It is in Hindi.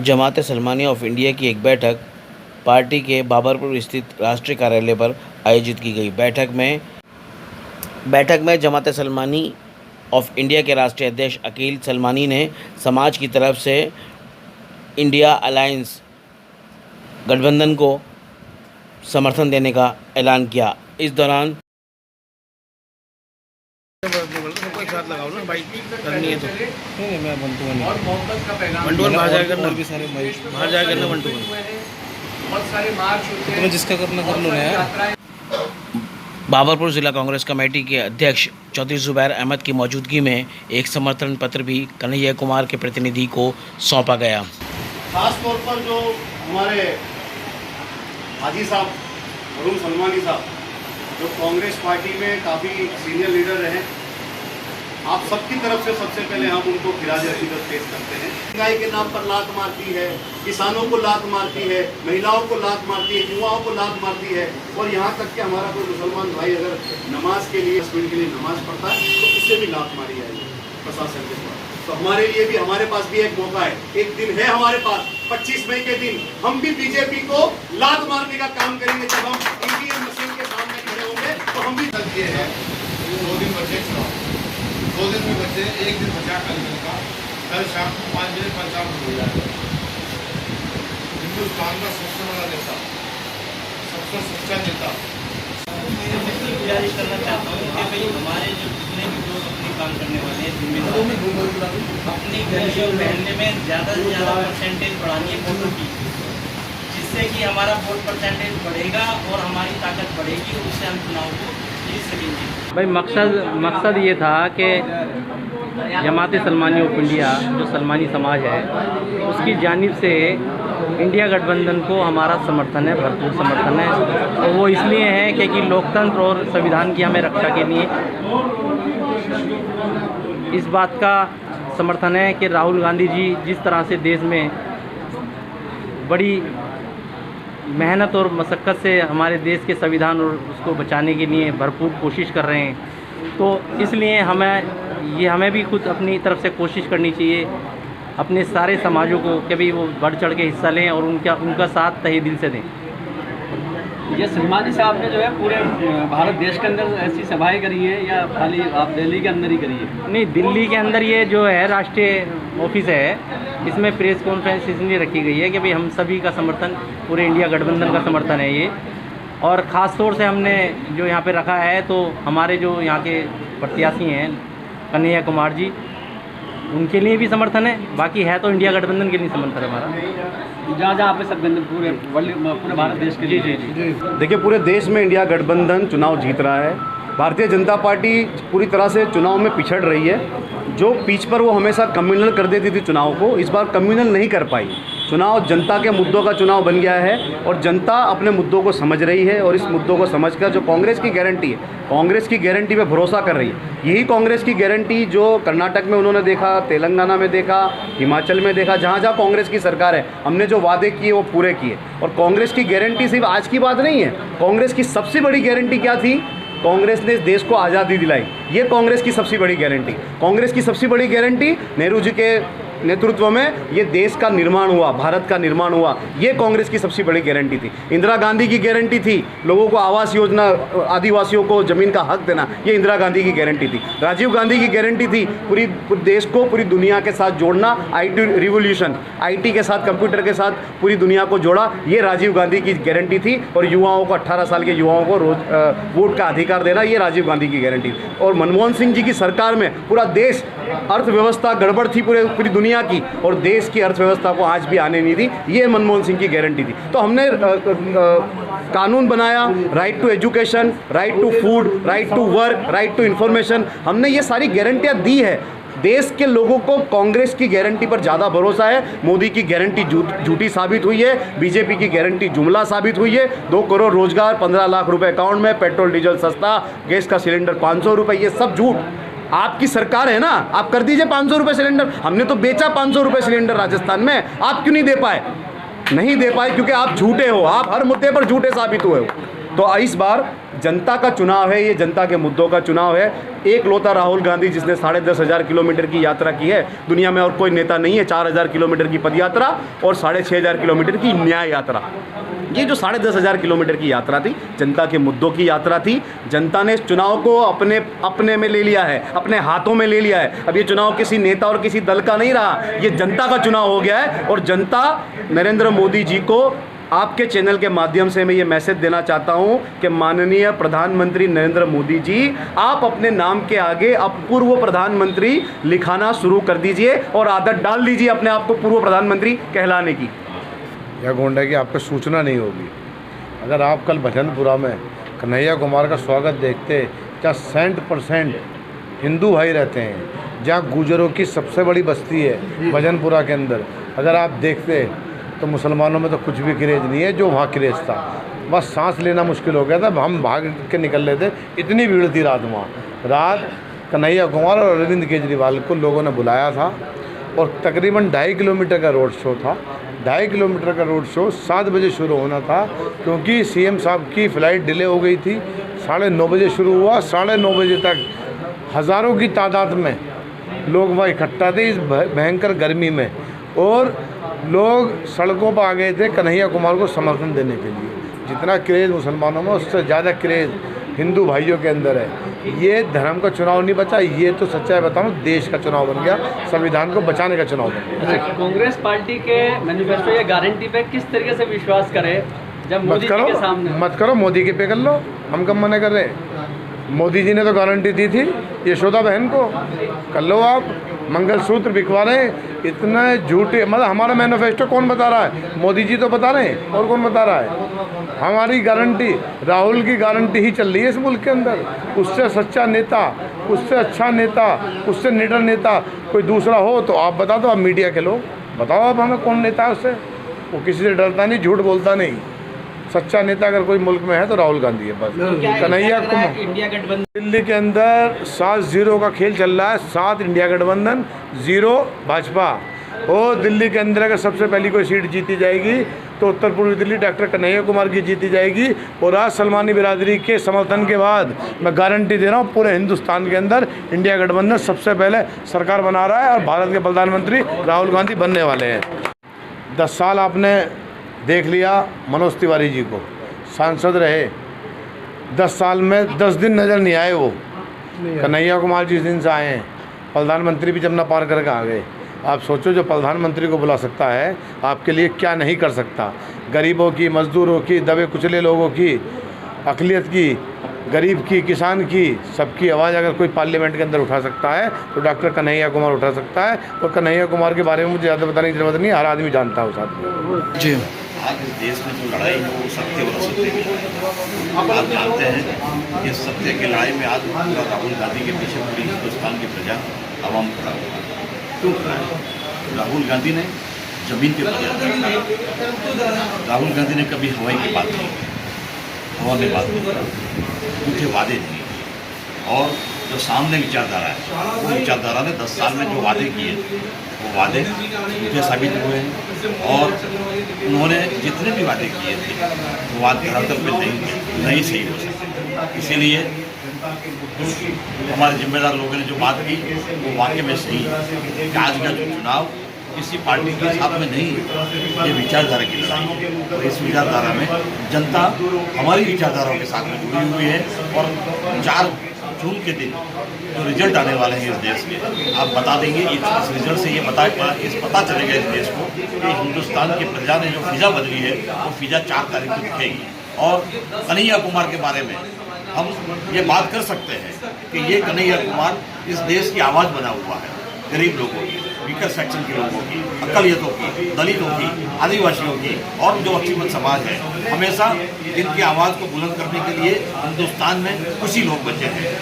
जमात सलमानी ऑफ इंडिया की एक बैठक पार्टी के बाबरपुर स्थित राष्ट्रीय कार्यालय पर आयोजित की गई। बैठक में जमात सलमानी ऑफ इंडिया के राष्ट्रीय अध्यक्ष अकील सलमानी ने समाज की तरफ से इंडिया अलायंस गठबंधन को समर्थन देने का ऐलान किया। इस दौरान सबको एक साथ लगाओ ना भाई, करनी है तो नहीं मैं वन टू वन बाहर जाकर करना, भी सारे बाहर जाकर करना वन टू वन। बहुत सारे मार्च होते तुम्हें जिसका करना कर लो ना यार। बाबरपुर जिला कांग्रेस कमेटी के अध्यक्ष चौधरी जुबैर अहमद की मौजूदगी में एक समर्थन पत्र भी कन्हैया कुमार के प्रतिनिधि को सौंपा गया। खास तौर पर जो हमारे हाजी साहब अरुण सलमानी साहब, जो कांग्रेस पार्टी में काफ़ी सीनियर लीडर रहे, आप सबकी तरफ से सबसे पहले हम उनको खिराज अकीदत पेश करते हैं। महंगाई के नाम पर लात मारती है, किसानों को लात मारती है, महिलाओं को लात मारती है, युवाओं को लात मारती है, और यहाँ तक कि हमारा कोई मुसलमान भाई अगर नमाज के लिए 10 मिनट के लिए नमाज पढ़ता है तो उससे भी लात मारी जाएगी प्रशासन के द्वारा। तो हमारे लिए भी, हमारे पास भी एक मौका है, एक दिन है हमारे पास 25 मई के दिन हम भी बीजेपी को लात मारने का काम करेंगे। जब हम ईवीएम मशीन के सामने खड़े होंगे तो हम भी ये है 2 दिन बचे चुनाव, 2 दिन में बचे, 1 दिन बचा कल शाम को 5 बजे पंचायत हो जाएगा। हिंदुस्तान का सबसे बड़ा नेता, सबसे सच्चा नेता। गुजारिश करना चाहता हूँ कि भाई हमारे जो जितने भी लोग अपने काम करने वाले हैं जिम्मेदार अपनी गलियों पहनने में ज़्यादा से ज़्यादा परसेंटेज बढ़ानी है वोटों की, जिससे कि हमारा वोट परसेंटेज बढ़ेगा और हमारी ताकत बढ़ेगी, उससे हम चुनाव को जीत सकेंगे। भाई मकसद ये था कि जमात सलमानी ऑफ इंडिया जो सलमानी समाज है उसकी जानिब से इंडिया गठबंधन को हमारा समर्थन है, भरपूर समर्थन है। और वो इसलिए है कि लोकतंत्र और संविधान की हमें रक्षा के लिए इस बात का समर्थन है कि राहुल गांधी जी जिस तरह से देश में बड़ी मेहनत और मशक्क़त से हमारे देश के संविधान और उसको बचाने के लिए भरपूर कोशिश कर रहे हैं, तो इसलिए हमें भी खुद अपनी तरफ से कोशिश करनी चाहिए अपने सारे समाजों को कि भाई वो बढ़ चढ़ के हिस्सा लें और उनका साथ तहे दिल से दें। ये सलमानी साहब ने जो है पूरे भारत देश के अंदर ऐसी सभाएं करी है या खाली आप दिल्ली के अंदर ही करी है? नहीं, दिल्ली के अंदर ये जो है राष्ट्रीय ऑफिस है, इसमें प्रेस कॉन्फ्रेंस इसलिए रखी गई है कि भाई हम सभी का समर्थन, पूरे इंडिया गठबंधन का समर्थन है ये। और ख़ास तौर से हमने जो यहाँ पे रखा है तो हमारे जो यहाँ के प्रत्याशी हैं कन्हैया कुमार जी, उनके लिए भी समर्थन है, बाकी है तो इंडिया गठबंधन के लिए समर्थन है हमारा। जहाँ पे सब पूरे भारत देश के लिए। जी। देखिए, पूरे देश में इंडिया गठबंधन चुनाव जीत रहा है। भारतीय जनता पार्टी पूरी तरह से चुनाव में पिछड़ रही है। जो पीछ पर वो हमेशा कम्युनल कर देती थी चुनाव को, इस बार कम्युनल नहीं कर पाई। चुनाव जनता के मुद्दों का चुनाव बन गया है और जनता अपने मुद्दों को समझ रही है और इस मुद्दों को समझकर जो कांग्रेस की गारंटी है, कांग्रेस की गारंटी पे भरोसा कर रही है। यही कांग्रेस की गारंटी जो कर्नाटक में उन्होंने देखा, तेलंगाना में देखा, हिमाचल में देखा, जहाँ जहाँ कांग्रेस की सरकार है, हमने जो वादे किए वो पूरे किए। और कांग्रेस की गारंटी सिर्फ आज की बात नहीं है। कांग्रेस की सबसे बड़ी गारंटी क्या थी? कांग्रेस ने इस देश को आज़ादी दिलाई। ये कांग्रेस की सबसे बड़ी गारंटी। कांग्रेस की सबसे बड़ी गारंटी नेहरू जी के नेतृत्व में ये देश का निर्माण हुआ, भारत का निर्माण हुआ। ये कांग्रेस की सबसे बड़ी गारंटी थी। इंदिरा गांधी की गारंटी थी लोगों को आवास योजना, आदिवासियों को ज़मीन का हक देना, ये इंदिरा गांधी की गारंटी थी। राजीव गांधी की गारंटी थी पूरी देश को पूरी दुनिया के साथ जोड़ना, IT रिवोल्यूशन, IT के साथ, कंप्यूटर के साथ पूरी दुनिया को जोड़ा, ये राजीव गांधी की गारंटी थी। और युवाओं को, 18 साल के युवाओं को वोट का अधिकार देना, ये राजीव गांधी की गारंटी थी। और मनमोहन सिंह जी की सरकार में पूरा देश, अर्थव्यवस्था गड़बड़ थी पूरी दुनिया की, और देश की अर्थव्यवस्था को आज भी आने नहीं दी, ये मनमोहन सिंह की गारंटी थी। तो हमने कानून बनाया, right to education, right to food, right to work, right to information, हमने ये सारी गारंटियां दी है। देश के लोगों को कांग्रेस की गारंटी पर ज़्यादा भरोसा है। मोदी की गारंटी झूठी साबित हुई है, बीजेपी की गारंटी जुमला साबित हुई है। 2 करोड़ रोजगार, 15 लाख रुपए अकाउंट में, पेट्रोल डीजल सस्ता, गैस का सिलेंडर 500 रुपये, ये सब झूठ। आपकी सरकार है ना, आप कर दीजिए 500 रुपये सिलेंडर। हमने तो बेचा 500 रुपये सिलेंडर राजस्थान में, आप क्यों नहीं दे पाए? नहीं दे पाए क्योंकि आप झूठे हो, आप हर मुद्दे पर झूठे साबित हुए हो। तो इस बार जनता का चुनाव है, ये जनता के मुद्दों का चुनाव है। एक लौता राहुल गांधी जिसने 10,500 किलोमीटर की यात्रा की है, दुनिया में और कोई नेता नहीं है। 4,000 किलोमीटर की पद यात्रा और 6,500 किलोमीटर की न्याय यात्रा। ये जो 10,500 किलोमीटर की यात्रा थी, जनता के मुद्दों की यात्रा थी। जनता ने इस चुनाव को अपने में ले लिया है, अपने हाथों में ले लिया है। अब ये चुनाव किसी नेता और किसी दल का नहीं रहा, ये जनता का चुनाव हो गया है। और जनता नरेंद्र मोदी जी को आपके चैनल के माध्यम से मैं ये मैसेज देना चाहता हूं कि माननीय प्रधानमंत्री नरेंद्र मोदी जी, आप अपने नाम के आगे अब पूर्व प्रधानमंत्री लिखाना शुरू कर दीजिए और आदत डाल दीजिए अपने आप को पूर्व प्रधानमंत्री कहलाने की। यह गोंडा की आपको सूचना नहीं होगी। अगर आप कल भजनपुरा में कन्हैया कुमार का स्वागत देखते, जहाँ 100% हिंदू भाई रहते हैं, जहाँ गुजरों की सबसे बड़ी बस्ती है भजनपुरा के अंदर, अगर आप देखते तो मुसलमानों में तो कुछ भी क्रेज नहीं है जो वहाँ क्रेज था। बस सांस लेना मुश्किल हो गया था, हम भाग के निकल रहे थे, इतनी भीड़ थी रात वहाँ। रात कन्हैया कुमार और अरविंद केजरीवाल को लोगों ने बुलाया था और तकरीबन 2.5 किलोमीटर का रोड शो था। 2.5 किलोमीटर का रोड शो 7 बजे शुरू होना था, क्योंकि सीएम साहब की फ़्लाइट डिले हो गई थी। 9:30 बजे शुरू हुआ, 9:30 बजे तक हज़ारों की तादाद में लोग वहाँ इकट्ठा थे इस भयंकर गर्मी में, और लोग सड़कों पर आ गए थे कन्हैया कुमार को समर्थन देने के लिए। जितना क्रेज़ मुसलमानों में, उससे ज़्यादा क्रेज़ हिंदू भाइयों के अंदर है। ये धर्म का चुनाव नहीं बचा, ये तो सच्चाई बताऊँ देश का चुनाव बन गया, संविधान को बचाने का चुनाव बन गया। कांग्रेस पार्टी के मैनिफेस्टो या गारंटी पे किस तरीके से विश्वास करें जब मोदी जी के सामने? मत करो, मोदी के पे कर लो, हम कब मना कर रहे हैं। मोदी जी ने तो गारंटी दी थी यशोदा बहन को, कर लो आप। मंगलसूत्र बिकवा रहे हैं, इतना झूठे। मतलब हमारा मैनिफेस्टो कौन बता रहा है? मोदी जी तो बता रहे हैं, और कौन बता रहा है? हमारी गारंटी, राहुल की गारंटी ही चल रही है इस मुल्क के अंदर। उससे सच्चा नेता, उससे अच्छा नेता, उससे निडर नेता कोई दूसरा हो तो आप बता दो। आप मीडिया के लोग बताओ आप हमें कौन नेता है उससे। वो किसी से डरता नहीं, झूठ बोलता नहीं। सच्चा नेता अगर कोई मुल्क में है तो राहुल गांधी है बस। कन्हैया कुमार, इंडिया गठबंधन दिल्ली के अंदर 7-0 का खेल चल रहा है। 7 इंडिया गठबंधन, 0 भाजपा। और दिल्ली के अंदर अगर सबसे पहली कोई सीट जीती जाएगी तो उत्तर पूर्वी दिल्ली डॉक्टर कन्हैया कुमार की जीती जाएगी। और आज सलमानी बिरादरी के समर्थन के बाद मैं गारंटी दे रहा हूँ पूरे हिंदुस्तान के अंदर इंडिया गठबंधन सबसे पहले सरकार बना रहा है और भारत के प्रधानमंत्री राहुल गांधी बनने वाले हैं। 10 साल आपने देख लिया मनोज तिवारी जी को, सांसद रहे। 10 साल में 10 दिन नज़र नहीं आए वो। कन्हैया कुमार जिस दिन से आए हैं, प्रधानमंत्री भी जमुना पार करके आ गए। आप सोचो जो प्रधानमंत्री को बुला सकता है आपके लिए क्या नहीं कर सकता। गरीबों की, मजदूरों की, दबे कुचले लोगों की, अक़लियत की, गरीब की, किसान की, सबकी आवाज़ अगर कोई पार्लियामेंट के अंदर उठा सकता है तो डॉक्टर कन्हैया कुमार उठा सकता है। और कन्हैया कुमार के बारे में मुझे ज़्यादा बताने की जरूरत नहीं, हर आदमी जानता है उस आदमी जी। आज इस देश में जो लड़ाई है वो सत्य और असत्य की लड़ाई है। आप जानते हैं कि सत्य की लड़ाई में आज पूरा राहुल गांधी के पीछे पूरी हिंदुस्तान की प्रजा आवाम खड़ा हुआ है। क्यों खड़ा है? राहुल गांधी ने जमीन के ऊपर, राहुल गांधी ने कभी हवाई की बात नहीं की, हवा में बात नहीं की, झूठे वादे नहीं किए। और जो सामने विचारधारा है, वो विचारधारा ने 10 साल में जो वादे किए वो वादे झूठे साबित हुए हैं। और उन्होंने जितने भी वादे किए थे वो वादे धरातल पे नहीं सही हो सकते। इसीलिए हमारे जिम्मेदार लोगों ने जो बात की वो वाकई में सही है कि आज का जो चुनाव किसी पार्टी के साथ में नहीं, ये विचारधारा की लड़ाई है। और इस विचारधारा में जनता हमारी विचारधाराओं के साथ में जुड़ी हुई है। और 4 जून के दिन जो रिजल्ट आने वाले हैं इस देश के, आप बता देंगे इस रिजल्ट से ये पता चलेगा इस देश को कि हिंदुस्तान की प्रजा ने जो फिजा बदली है वो फिजा 4 तारीख को दिखेगी। और कन्हैया कुमार के बारे में हम ये बात कर सकते हैं कि ये कन्हैया कुमार इस देश की आवाज़ बना हुआ है, गरीब लोगों की, वीकर सेक्शन के लोगों की, अक़लियतों की, दलितों की, आदिवासियों की, और जो अक्षिमत समाज है, हमेशा इनकी आवाज़ को बुलंद करने के लिए हिंदुस्तान में कुछ ही लोग बचे हैं।